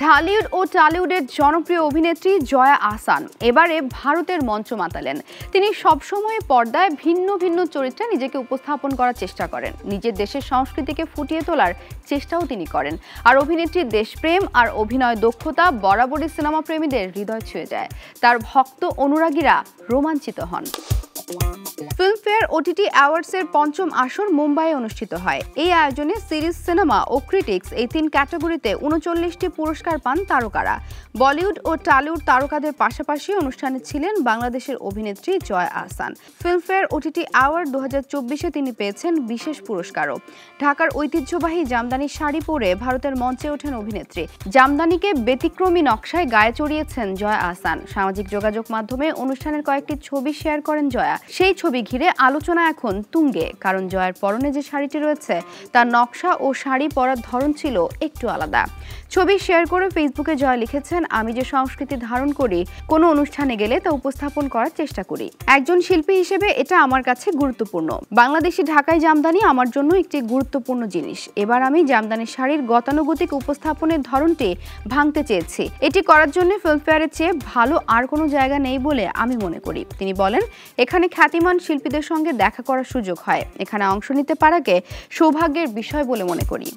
ঢালিউড ও টলিউডের জনপ্রিয় অভিনেত্রী জয়া আহসান এবারে ভারতের মঞ্চ মাতালেন। তিনি সবসময় পর্দায় ভিন্ন ভিন্ন চরিত্রে নিজেকে উপস্থাপন করার চেষ্টা করেন। নিজের দেশের সংস্কৃতিকে ফুটিয়ে তোলার চেষ্টাও তিনি করেন। আর অভিনেত্রীর দেশপ্রেম আর অভিনয় দক্ষতা বরাবরই সিনেমা প্রেমীদের হৃদয় ছুঁয়ে যায়। তার ভক্ত অনুরাগীরা রোমাঞ্চিত হন। ফিল্মফেয়ার ওটিটি অ্যাওয়ার্ডসের পঞ্চম আসর মুম্বাইয়ে অনুষ্ঠিত হয়। এই আয়োজনে সিরিজ, সিনেমা ও ক্রিটিক্স এই 3 ক্যাটাগরিতে 39টি পুরস্কার পান তারকারা। বলিউড ও টলিউড তারকাদের পাশাপাশি অনুষ্ঠানে ছিলেন বাংলাদেশের অভিনেত্রী Joya Ahsan. Filmfare OTT award 2024-এ তিনি পেয়েছেন বিশেষ পুরস্কারও। ঢাকার ঐতিহ্যবাহী জামদানি শাড়ি পরে ভারতের মঞ্চে ওঠেন অভিনেত্রী। জামদানিকে ব্যতিক্রমী নকশায় গায়ে চড়িয়েছেন জয়া আহসান। সামাজিক যোগাযোগ মাধ্যমে অনুষ্ঠানের কয়েকটি ছবি শেয়ার করেন জয়া। সেই ছবি ঘিরে আলোচনা এখন তুঙ্গে, কারণ জয়ার পরনে যে শাড়িটি রয়েছে তার নকশা ও শাড়ি পরার ধরন ছিল একটু আলাদা। ছবি শেয়ার করে ফেসবুকে জয়া লিখেছেন, আমি যে সংস্কৃতি ধারণ করি, কোনো অনুষ্ঠানে গেলে তা উপস্থাপন করার চেষ্টা করি। একজন শিল্পী হিসেবে এটা আমার কাছে গুরুত্বপূর্ণ। বাংলাদেশি ঢাকাই জামদানি আমার জন্য একটি গুরুত্বপূর্ণ জিনিস। এবার আমি জামদানি শাড়ির গতানুগতিক উপস্থাপনের ধরনটি ভাঙতে চেয়েছি। এটি করার জন্য ফিল্মফেয়ারের চেয়ে ভালো আর কোনো জায়গা নেই বলে আমি মনে করি। তিনি বলেন, এখানে খ্যাতিমান শিল্পীদের সঙ্গে দেখা করার সুযোগ হয়। এখানে অংশ নিতে পারাকে সৌভাগ্যের বিষয় বলে মনে করি।